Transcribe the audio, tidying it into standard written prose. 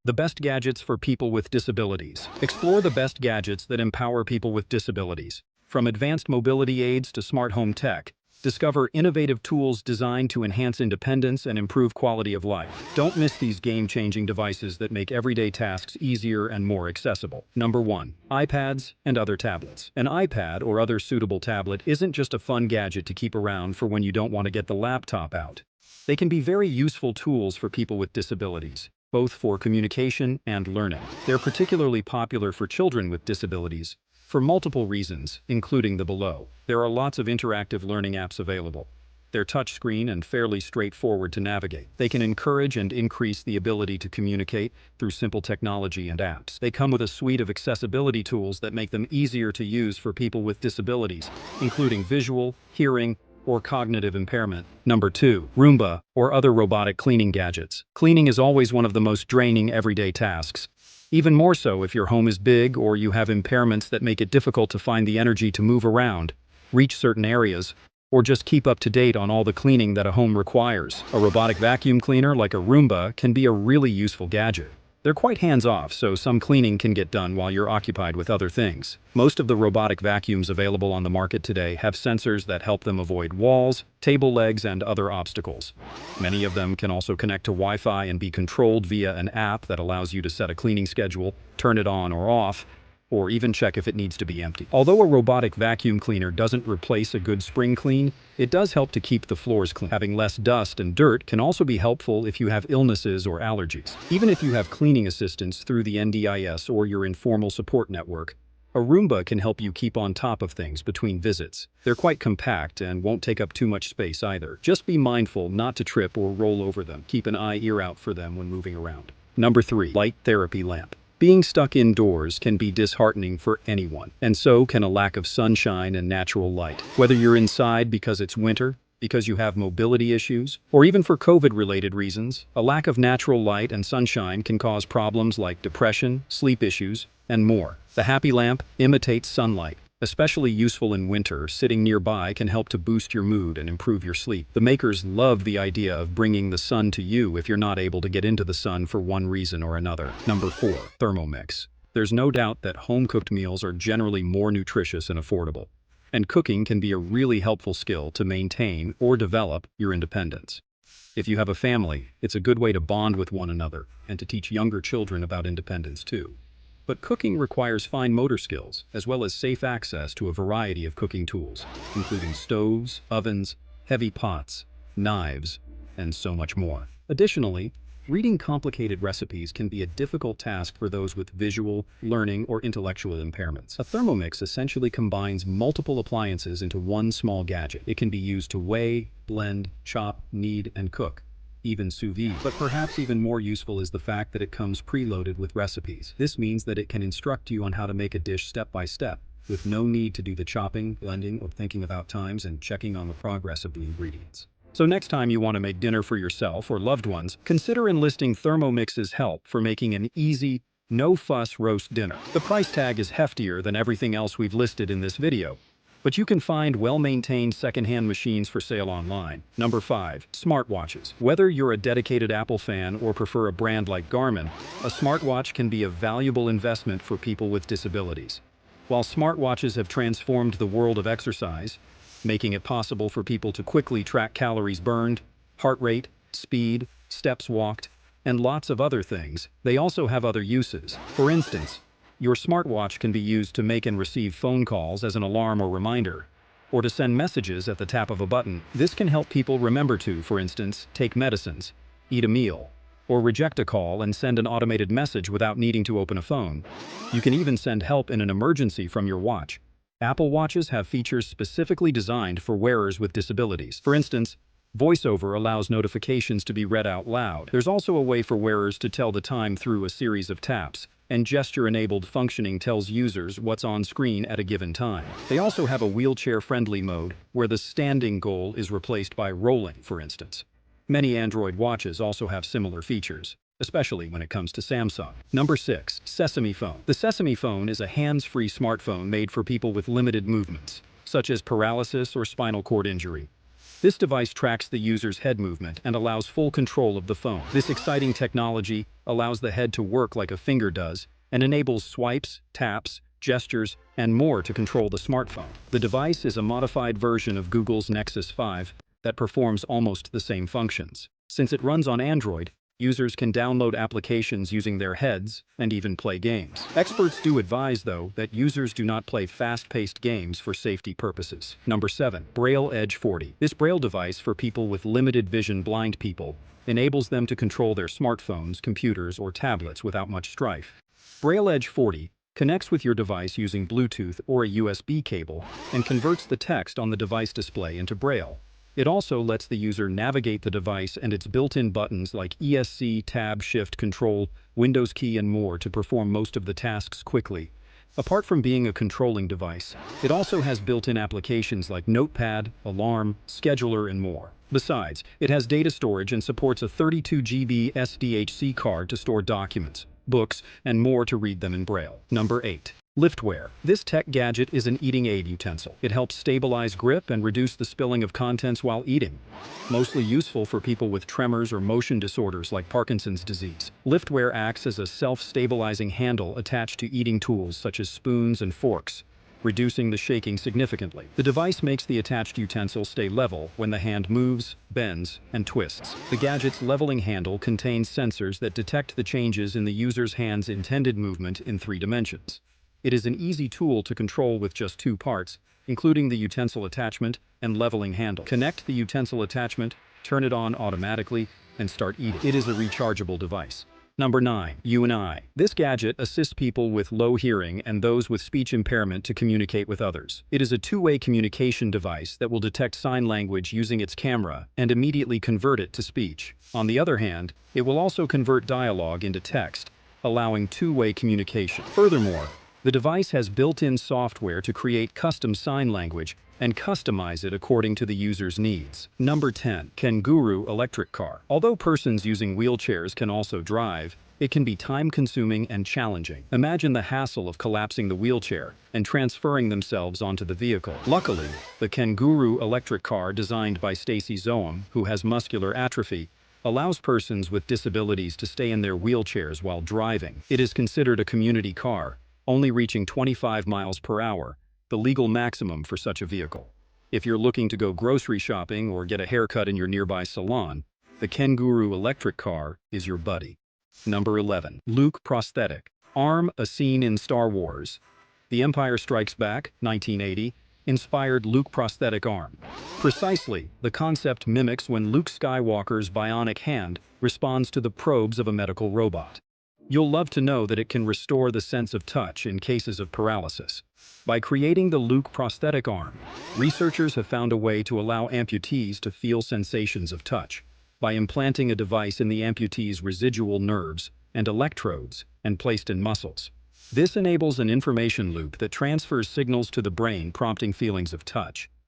The best gadgets for people with disabilities. Explore the best gadgets that empower people with disabilities. From advanced mobility aids to smart home tech, discover innovative tools designed to enhance independence and improve quality of life. Don't miss these game-changing devices that make everyday tasks easier and more accessible. Number 1. iPads and other tablets. An iPad or other suitable tablet isn't just a fun gadget to keep around for when you don't want to get the laptop out. They can be very useful tools for people with disabilities, both for communication and learning. They're particularly popular for children with disabilities for multiple reasons, including the below. There are lots of interactive learning apps available. They're touchscreen and fairly straightforward to navigate. They can encourage and increase the ability to communicate through simple technology and apps. They come with a suite of accessibility tools that make them easier to use for people with disabilities, including visual, hearing, or cognitive impairment. Number 2. Roomba or other robotic cleaning gadgets. Cleaning is always one of the most draining everyday tasks. Even more so if your home is big or you have impairments that make it difficult to find the energy to move around, reach certain areas, or just keep up to date on all the cleaning that a home requires. A robotic vacuum cleaner like a Roomba can be a really useful gadget. They're quite hands-off, so some cleaning can get done while you're occupied with other things. Most of the robotic vacuums available on the market today have sensors that help them avoid walls, table legs, and other obstacles. Many of them can also connect to Wi-Fi and be controlled via an app that allows you to set a cleaning schedule, turn it on or off, or even check if it needs to be empty. Although a robotic vacuum cleaner doesn't replace a good spring clean, it does help to keep the floors clean. Having less dust and dirt can also be helpful if you have illnesses or allergies. Even if you have cleaning assistance through the NDIS or your informal support network, a Roomba can help you keep on top of things between visits. They're quite compact and won't take up too much space either. Just be mindful not to trip or roll over them. Keep an ear out for them when moving around. Number 3. Light therapy lamp. Being stuck indoors can be disheartening for anyone, and so can a lack of sunshine and natural light. Whether you're inside because it's winter, because you have mobility issues, or even for COVID-related reasons, a lack of natural light and sunshine can cause problems like depression, sleep issues, and more. The Happy Lamp imitates sunlight. Especially useful in winter, sitting nearby can help to boost your mood and improve your sleep. The makers love the idea of bringing the sun to you if you're not able to get into the sun for one reason or another. Number 4. Thermomix. There's no doubt that home-cooked meals are generally more nutritious and affordable, and cooking can be a really helpful skill to maintain or develop your independence. If you have a family, it's a good way to bond with one another and to teach younger children about independence too. But cooking requires fine motor skills, as well as safe access to a variety of cooking tools, including stoves, ovens, heavy pots, knives, and so much more. Additionally, reading complicated recipes can be a difficult task for those with visual, learning, or intellectual impairments. A Thermomix essentially combines multiple appliances into one small gadget. It can be used to weigh, blend, chop, knead, and cook, even sous vide. But perhaps even more useful is the fact that it comes preloaded with recipes. This means that it can instruct you on how to make a dish step by step, with no need to do the chopping, blending, or thinking about times and checking on the progress of the ingredients. So next time you want to make dinner for yourself or loved ones, consider enlisting Thermomix's help for making an easy, no-fuss roast dinner. The price tag is heftier than everything else we've listed in this video, but you can find well-maintained secondhand machines for sale online. Number 5. Smartwatches. Whether you're a dedicated Apple fan or prefer a brand like Garmin, a smartwatch can be a valuable investment for people with disabilities. While smartwatches have transformed the world of exercise, making it possible for people to quickly track calories burned, heart rate, speed, steps walked, and lots of other things, they also have other uses. For instance, your smartwatch can be used to make and receive phone calls as an alarm or reminder, or to send messages at the tap of a button. This can help people remember to, for instance, take medicines, eat a meal, or reject a call and send an automated message without needing to open a phone. You can even send help in an emergency from your watch. Apple Watches have features specifically designed for wearers with disabilities. For instance, VoiceOver allows notifications to be read out loud. There's also a way for wearers to tell the time through a series of taps, and gesture-enabled functioning tells users what's on screen at a given time. They also have a wheelchair-friendly mode, where the standing goal is replaced by rolling, for instance. Many Android watches also have similar features, especially when it comes to Samsung. Number 6. Sesame Phone. The Sesame Phone is a hands-free smartphone made for people with limited movements, such as paralysis or spinal cord injury. This device tracks the user's head movement and allows full control of the phone. This exciting technology allows the head to work like a finger does and enables swipes, taps, gestures, and more to control the smartphone. The device is a modified version of Google's Nexus 5 that performs almost the same functions. Since it runs on Android, users can download applications using their heads and even play games. Experts do advise, though, that users do not play fast-paced games for safety purposes. Number 7. Braille Edge 40. This Braille device for people with limited vision blind people enables them to control their smartphones, computers, or tablets without much strife. Braille Edge 40 connects with your device using Bluetooth or a USB cable and converts the text on the device display into Braille. It also lets the user navigate the device and its built-in buttons like ESC, Tab, Shift, Control, Windows key, and more to perform most of the tasks quickly. Apart from being a controlling device, it also has built-in applications like Notepad, Alarm, Scheduler, and more. Besides, it has data storage and supports a 32 GB SDHC card to store documents, books, and more to read them in Braille. Number 8. Liftware. This tech gadget is an eating aid utensil. It helps stabilize grip and reduce the spilling of contents while eating. Mostly useful for people with tremors or motion disorders like Parkinson's disease. Liftware acts as a self-stabilizing handle attached to eating tools such as spoons and forks, reducing the shaking significantly. The device makes the attached utensil stay level when the hand moves, bends, and twists. The gadget's leveling handle contains sensors that detect the changes in the user's hand's intended movement in 3 dimensions. It is an easy tool to control with just 2 parts, including the utensil attachment and leveling handle. Connect the utensil attachment, turn it on automatically, and start eating. It is a rechargeable device. Number 9. Unai. This gadget assists people with low hearing and those with speech impairment to communicate with others. It is a two-way communication device that will detect sign language using its camera and immediately convert it to speech. On the other hand, it will also convert dialogue into text, allowing two-way communication. Furthermore, the device has built-in software to create custom sign language and customize it according to the user's needs. Number 10. Kanguru Electric Car. Although persons using wheelchairs can also drive, it can be time-consuming and challenging. Imagine the hassle of collapsing the wheelchair and transferring themselves onto the vehicle. Luckily, the Kanguru Electric Car, designed by Stacy Zoem, who has muscular atrophy, allows persons with disabilities to stay in their wheelchairs while driving. It is considered a community car, only reaching 25 miles per hour, the legal maximum for such a vehicle. If you're looking to go grocery shopping or get a haircut in your nearby salon, the Kanguru Electric Car is your buddy. Number 11. Luke Prosthetic Arm, a scene in Star Wars. The Empire Strikes Back, 1980, inspired Luke Prosthetic Arm. Precisely, the concept mimics when Luke Skywalker's bionic hand responds to the probes of a medical robot. You'll love to know that it can restore the sense of touch in cases of paralysis. By creating the Luke Prosthetic Arm, researchers have found a way to allow amputees to feel sensations of touch by implanting a device in the amputee's residual nerves and electrodes and placed in muscles. This enables an information loop that transfers signals to the brain, prompting feelings of touch.